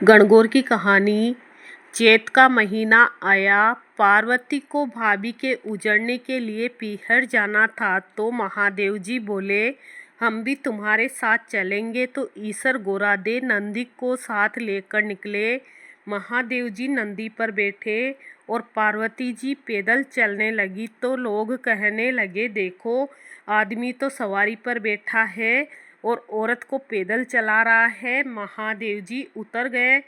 गणगौर की कहानी। चैत का महीना आया। पार्वती को भाभी के उजड़ने के लिए पीहर जाना था तो महादेव जी बोले, हम भी तुम्हारे साथ चलेंगे। तो ईसर गोरादे नंदी को साथ लेकर निकले। महादेव जी नंदी पर बैठे और पार्वती जी पैदल चलने लगी तो लोग कहने लगे, देखो आदमी तो सवारी पर बैठा है और औरत को पैदल चला रहा है। महादेव जी उतर गए,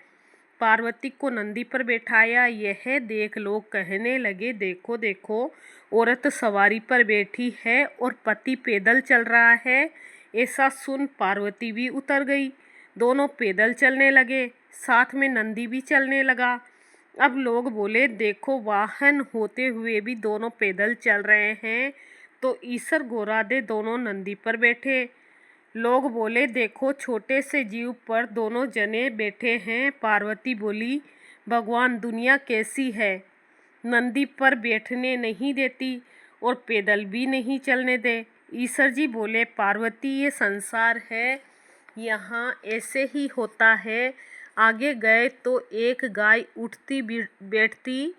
पार्वती को नंदी पर बैठाया। यह देख लोग कहने लगे, देखो देखो औरत सवारी पर बैठी है और पति पैदल चल रहा है। ऐसा सुन पार्वती भी उतर गई। दोनों पैदल चलने लगे, साथ में नंदी भी चलने लगा। अब लोग बोले, देखो वाहन होते हुए भी दोनों पैदल चल रहे हैं। तो ईसर गोरादे दोनों नंदी पर बैठे। लोग बोले, देखो छोटे से जीव पर दोनों जने बैठे हैं। पार्वती बोली, भगवान दुनिया कैसी है, नंदी पर बैठने नहीं देती और पैदल भी नहीं चलने दे। ईश्वर जी बोले, पार्वती ये संसार है, यहाँ ऐसे ही होता है। आगे गए तो एक गाय उठती बैठती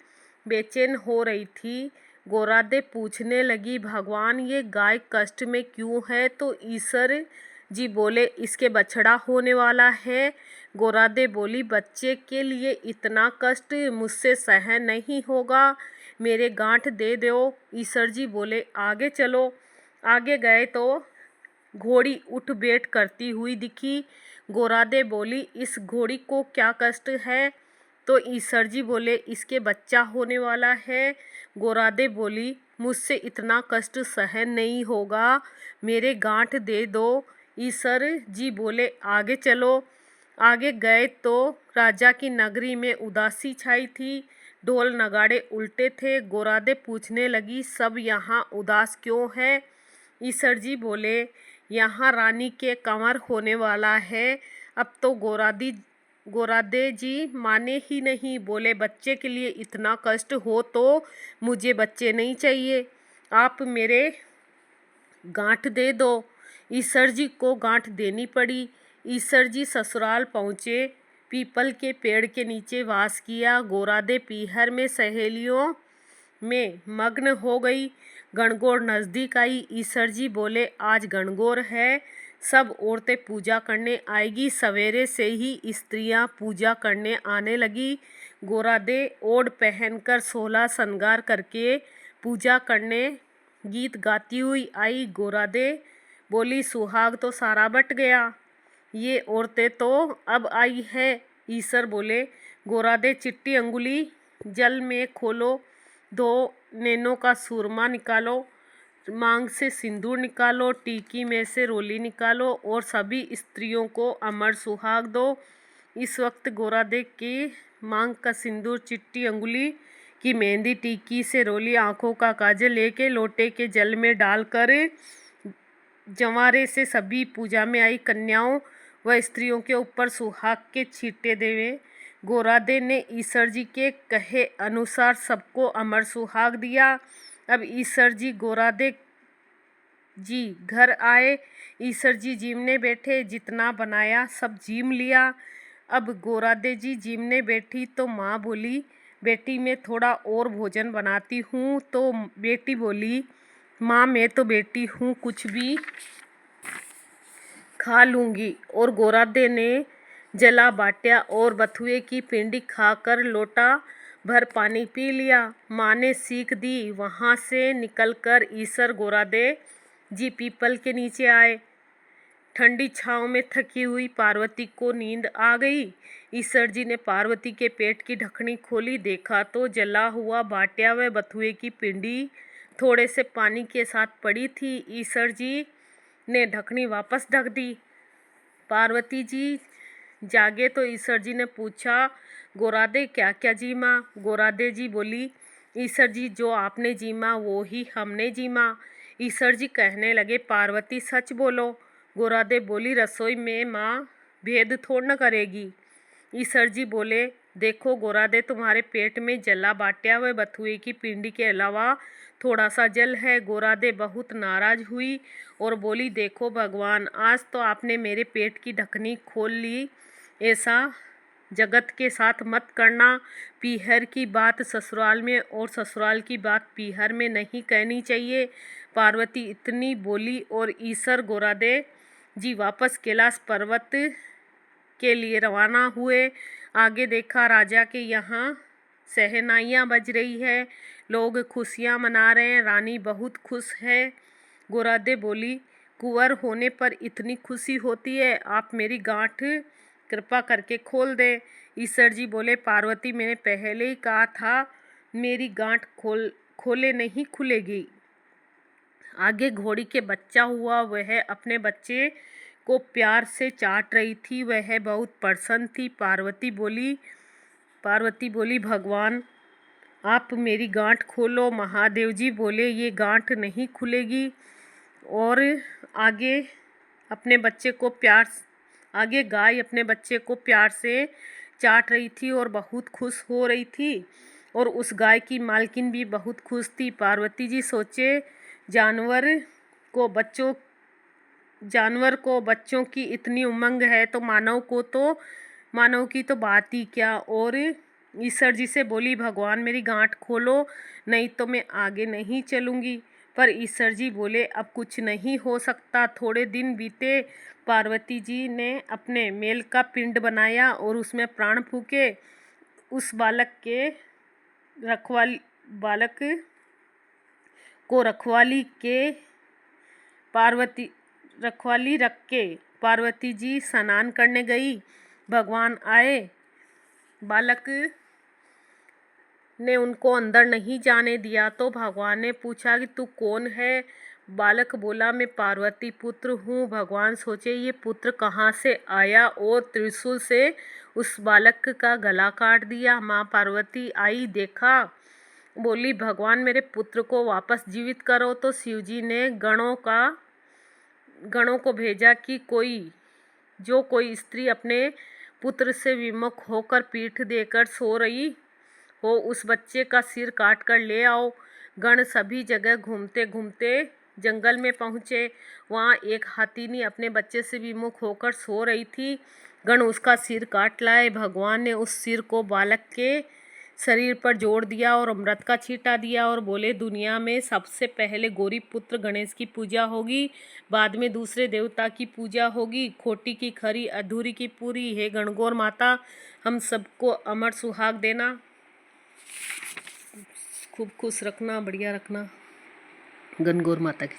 बेचैन हो रही थी। गोरादे पूछने लगी, भगवान ये गाय कष्ट में क्यों है? तो ईश्वर जी बोले, इसके बछड़ा होने वाला है। गोरादे बोली, बच्चे के लिए इतना कष्ट मुझसे सहन नहीं होगा, मेरे गांठ दे दो। ईश्वर जी बोले, आगे चलो। आगे गए तो घोड़ी उठ बैठ करती हुई दिखी। गोरादे बोली, इस घोड़ी को क्या कष्ट है? तो ईश्वर जी बोले, इसके बच्चा होने वाला है। गोरादे बोली, मुझसे इतना कष्ट सहन नहीं होगा, मेरे गांठ दे दो। ईश्वर जी बोले, आगे चलो। आगे गए तो राजा की नगरी में उदासी छाई थी। ढोल नगाड़े उल्टे थे। गोरादे पूछने लगी, सब यहाँ उदास क्यों है? ईश्वर जी बोले, यहाँ रानी के कंवर होने वाला है। अब तो गोरादे जी माने ही नहीं, बोले, बच्चे के लिए इतना कष्ट हो तो मुझे बच्चे नहीं चाहिए, आप मेरे गांठ दे दो। ईश्वर जी को गांठ देनी पड़ी। ईश्वर जी ससुराल पहुँचे, पीपल के पेड़ के नीचे वास किया। गोरादे पीहर में सहेलियों में मग्न हो गई। गणगौर नज़दीक आई। ईश्वर जी बोले, आज गणगौर है, सब औरतें पूजा करने आएगी। सवेरे से ही स्त्रियां पूजा करने आने लगी। गोरादे ओढ़ पहनकर 16 श्रृंगार करके पूजा करने गीत गाती हुई आई। गोरादे बोली, सुहाग तो सारा बट गया, ये औरतें तो अब आई है। ईश्वर बोले, गोरादे चिट्टी अंगुली जल में खोलो, 2 नैनों का सूरमा निकालो, मांग से सिंदूर निकालो, टीकी में से रोली निकालो और सभी स्त्रियों को अमर सुहाग दो। इस वक्त गोरादे की मांग का सिंदूर, चिट्टी अंगुली की मेहंदी, टीकी से रोली, आंखों का काजल लेके लोटे के जल में डालकर जंवारे से सभी पूजा में आई कन्याओं व स्त्रियों के ऊपर सुहाग के छींटे देवे। गोरादे ने ईश्वर जी के कहे अनुसार सबको अमर सुहाग दिया। अब ईश्वर जी गोरादे जी घर आए। ईश्वर जी जीमने बैठे, जितना बनाया सब जीम लिया। अब गोरादे जी जीमने बैठी तो माँ बोली, बेटी मैं थोड़ा और भोजन बनाती हूँ। तो बेटी बोली, माँ मैं तो बेटी हूँ, कुछ भी खा लूँगी। और गोरादे ने जला बाट्या और बथुए की पिंडी खाकर लोटा भर पानी पी लिया। माँ ने सीख दी। वहाँ से निकलकर ईश्वर गोरादे जी पीपल के नीचे आए। ठंडी छाँव में थकी हुई पार्वती को नींद आ गई। ईश्वर जी ने पार्वती के पेट की ढकनी खोली, देखा तो जला हुआ बाट्या व बथुए की पिंडी थोड़े से पानी के साथ पड़ी थी। ईश्वर जी ने ढकनी वापस ढक दी। पार्वती जी जागे तो ईश्वर जी ने पूछा, गोरादे क्या क्या जीमा? गोरादे जी बोली, ईश्वर जी जो आपने जीमा वो ही हमने जीमा। ईश्वर जी कहने लगे, पार्वती सच बोलो। गोरादे बोली, रसोई में माँ भेद थोड़ न करेगी। ईश्वर जी बोले, देखो गोरादे तुम्हारे पेट में जला बाट्या व बथुए की पिंडी के अलावा थोड़ा सा जल है। गोरादे बहुत नाराज हुई और बोली, देखो भगवान, आज तो आपने मेरे पेट की ढकनी खोल ली, ऐसा जगत के साथ मत करना। पीहर की बात ससुराल में और ससुराल की बात पीहर में नहीं कहनी चाहिए। पार्वती इतनी बोली और ईसर गोरादे जी वापस कैलाश पर्वत के लिए रवाना हुए। आगे देखा राजा के यहाँ शहनाइयाँ बज रही है, लोग खुशियाँ मना रहे हैं, रानी बहुत खुश है। गोरादे बोली, कुंवर होने पर इतनी खुशी होती है, आप मेरी गांठ कृपा करके खोल दे। ईसर जी बोले, पार्वती मैंने पहले ही कहा था मेरी गांठ खोले नहीं खुलेगी। आगे घोड़ी के बच्चा हुआ, वह अपने बच्चे को प्यार से चाट रही थी, वह बहुत प्रसन्न थी। पार्वती बोली भगवान आप मेरी गांठ खोलो। महादेव जी बोले ये गांठ नहीं खुलेगी। और आगे गाय अपने बच्चे को प्यार से चाट रही थी और बहुत खुश हो रही थी, और उस गाय की मालकिन भी बहुत खुश थी। पार्वती जी सोचे जानवर को बच्चों की इतनी उमंग है तो मानव की तो बात ही क्या। और ईसर जी से बोली भगवान मेरी गांठ खोलो, नहीं तो मैं आगे नहीं चलूँगी। पर ईसर जी बोले अब कुछ नहीं हो सकता। थोड़े दिन बीते, पार्वती जी ने अपने मेल का पिंड बनाया और उसमें प्राण फूके। उस बालक को रखवाली रख के पार्वती जी स्नान करने गई। भगवान आए, बालक ने उनको अंदर नहीं जाने दिया तो भगवान ने पूछा कि तू कौन है। बालक बोला मैं पार्वती पुत्र हूँ। भगवान सोचे ये पुत्र कहाँ से आया और त्रिशूल से उस बालक का गला काट दिया। माँ पार्वती आई, देखा, बोली भगवान मेरे पुत्र को वापस जीवित करो। तो शिवजी ने गणों को भेजा कि कोई स्त्री अपने पुत्र से विमुख होकर पीठ देकर सो रही हो उस बच्चे का सिर काट कर ले आओ। गण सभी जगह घूमते घूमते जंगल में पहुँचे। वहाँ एक हाथीनी अपने बच्चे से विमुख होकर सो रही थी। गण उसका सिर काट लाए। भगवान ने उस सिर को बालक के शरीर पर जोड़ दिया और अमृत का छींटा दिया और बोले दुनिया में सबसे पहले गौरी पुत्र गणेश की पूजा होगी, बाद में दूसरे देवता की पूजा होगी। खोटी की खरी, अधूरी की पूरी। हे गणगौर माता हम सबको अमर सुहाग देना, खूब खुश रखना, बढ़िया रखना। गणगौर माता की।